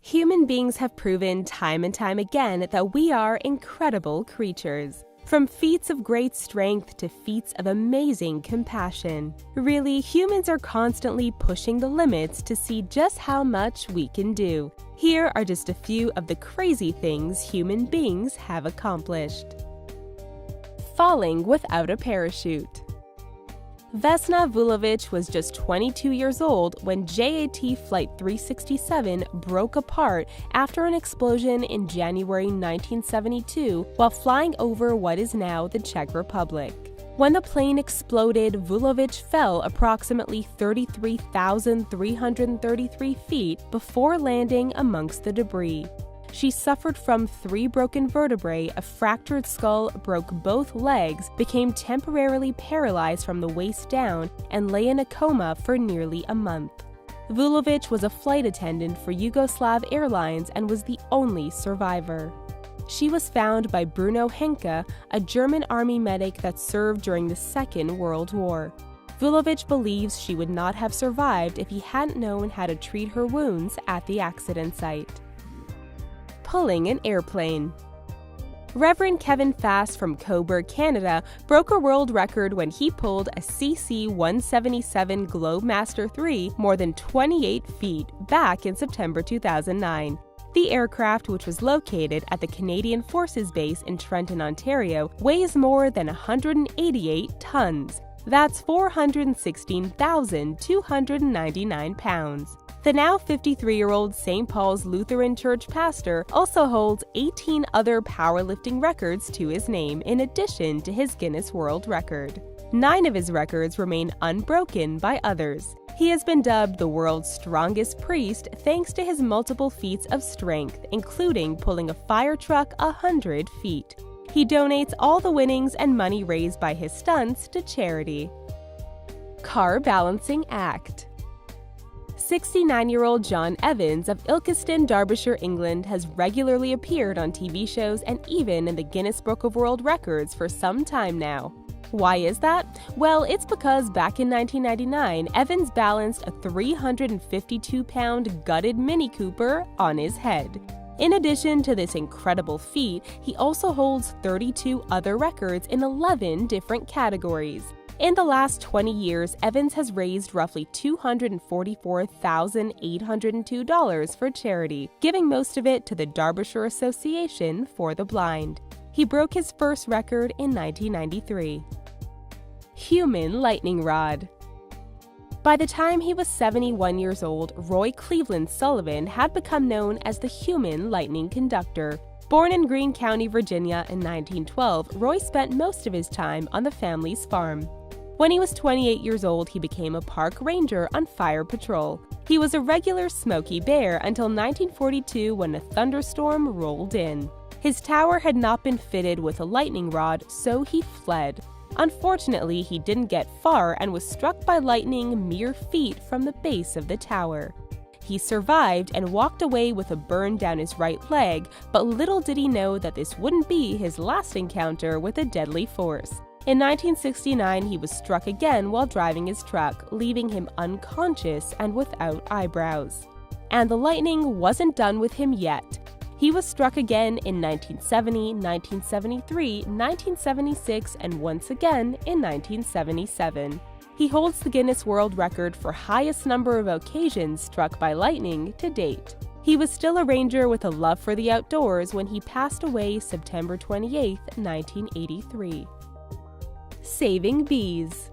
Human beings have proven time and time again that we are incredible creatures. From feats of great strength to feats of amazing compassion. Really, humans are constantly pushing the limits to see just how much we can do. Here are just a few of the crazy things human beings have accomplished. Falling without a parachute. Vesna Vulović was just 22 years old when JAT Flight 367 broke apart after an explosion in January 1972 while flying over what is now the Czech Republic. When the plane exploded, Vulović fell approximately 33,333 feet before landing amongst the debris. She suffered from 3 broken vertebrae, a fractured skull, broke both legs, became temporarily paralyzed from the waist down, and lay in a coma for nearly a month. Vulović was a flight attendant for Yugoslav Airlines and was the only survivor. She was found by Bruno Henke, a German army medic that served during the Second World War. Vulović believes she would not have survived if he hadn't known how to treat her wounds at the accident site. Pulling an airplane. Reverend Kevin Fass from Cobourg, Canada, broke a world record when he pulled a CC-177 Globemaster III more than 28 feet back in September 2009. The aircraft, which was located at the Canadian Forces Base in Trenton, Ontario, weighs more than 188 tons. That's 416,299 pounds. The now 53-year-old St. Paul's Lutheran Church pastor also holds 18 other powerlifting records to his name in addition to his Guinness World Record. 9 of his records remain unbroken by others. He has been dubbed the world's strongest priest thanks to his multiple feats of strength, including pulling a fire truck 100 feet. He donates all the winnings and money raised by his stunts to charity. Car balancing act. 69-year-old John Evans of Ilkeston, Derbyshire, England has regularly appeared on TV shows and even in the Guinness Book of World Records for some time now. Why is that? Well, it's because back in 1999, Evans balanced a 352-pound gutted Mini Cooper on his head. In addition to this incredible feat, he also holds 32 other records in 11 different categories. In the last 20 years, Evans has raised roughly $244,802 for charity, giving most of it to the Derbyshire Association for the Blind. He broke his first record in 1993. Human lightning rod. By the time he was 71 years old, Roy Cleveland Sullivan had become known as the human lightning conductor. Born in Greene County, Virginia in 1912, Roy spent most of his time on the family's farm. When he was 28 years old, he became a park ranger on fire patrol. He was a regular Smokey Bear until 1942 when a thunderstorm rolled in. His tower had not been fitted with a lightning rod, so he fled. Unfortunately, he didn't get far and was struck by lightning mere feet from the base of the tower. He survived and walked away with a burn down his right leg, but little did he know that this wouldn't be his last encounter with a deadly force. In 1969, he was struck again while driving his truck, leaving him unconscious and without eyebrows. And the lightning wasn't done with him yet. He was struck again in 1970, 1973, 1976, and once again in 1977. He holds the Guinness World Record for highest number of occasions struck by lightning to date. He was still a ranger with a love for the outdoors when he passed away September 28, 1983. Saving bees.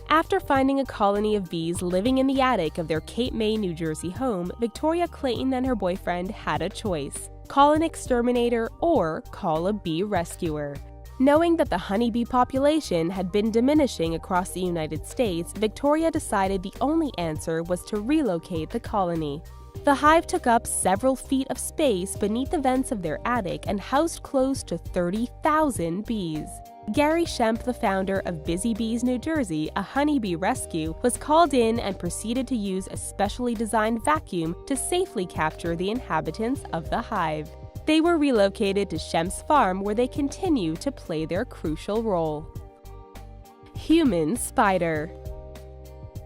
After finding a colony of bees living in the attic of their Cape May, New Jersey home, Victoria Clayton and her boyfriend had a choice: call an exterminator or call a bee rescuer. Knowing that the honeybee population had been diminishing across the United States, Victoria decided the only answer was to relocate the colony. The hive took up several feet of space beneath the vents of their attic and housed close to 30,000 bees. Gary Shemp, the founder of Busy Bees New Jersey, a honeybee rescue, was called in and proceeded to use a specially designed vacuum to safely capture the inhabitants of the hive. They were relocated to Shemp's farm, where they continue to play their crucial role. Human spider.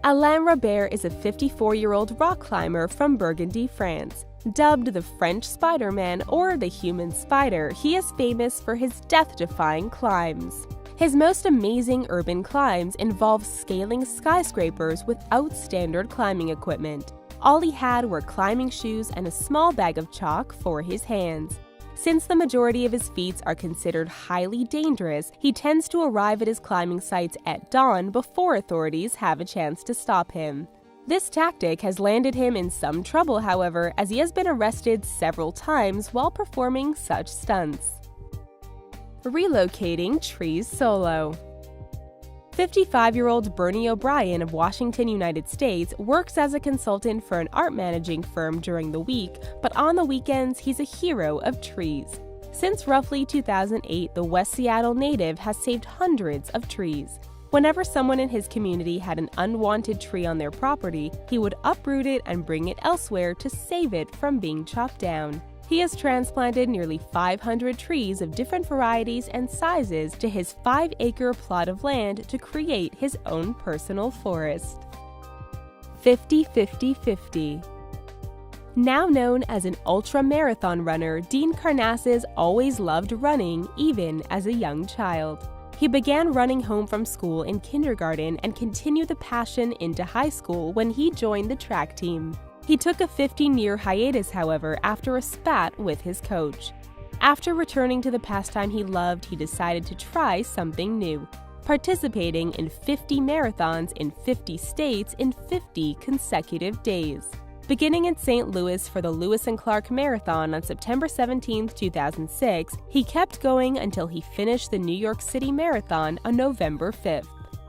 Alain Robert is a 54-year-old rock climber from Burgundy, France. Dubbed the French Spider-Man or the Human Spider, he is famous for his death-defying climbs. His most amazing urban climbs involve scaling skyscrapers without standard climbing equipment. All he had were climbing shoes and a small bag of chalk for his hands. Since the majority of his feats are considered highly dangerous, he tends to arrive at his climbing sites at dawn before authorities have a chance to stop him. This tactic has landed him in some trouble, however, as he has been arrested several times while performing such stunts. Relocating trees solo. 55-year-old Bernie O'Brien of Washington, United States, works as a consultant for an art managing firm during the week, but on the weekends, he's a hero of trees. Since roughly 2008, the West Seattle native has saved hundreds of trees. Whenever someone in his community had an unwanted tree on their property, he would uproot it and bring it elsewhere to save it from being chopped down. He has transplanted nearly 500 trees of different varieties and sizes to his 5-acre plot of land to create his own personal forest. 50-50-50. Now known as an ultra-marathon runner, Dean Karnazes always loved running, even as a young child. He began running home from school in kindergarten and continued the passion into high school when he joined the track team. He took a 15-year hiatus, however, after a spat with his coach. After returning to the pastime he loved, he decided to try something new, participating in 50 marathons in 50 states in 50 consecutive days. Beginning in St. Louis for the Lewis and Clark Marathon on September 17, 2006, he kept going until he finished the New York City Marathon on November 5th.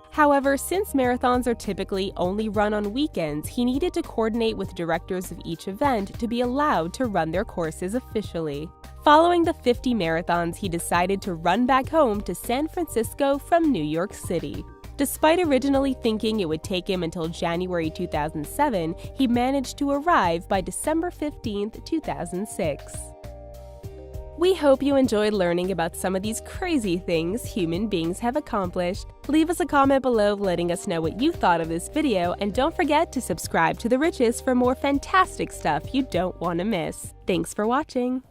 However, since marathons are typically only run on weekends, he needed to coordinate with directors of each event to be allowed to run their courses officially. Following the 50 marathons, he decided to run back home to San Francisco from New York City. Despite originally thinking it would take him until January 2007, he managed to arrive by December 15, 2006. We hope you enjoyed learning about some of these crazy things human beings have accomplished. Leave us a comment below letting us know what you thought of this video, and don't forget to subscribe to The Riches for more fantastic stuff you don't want to miss. Thanks for watching!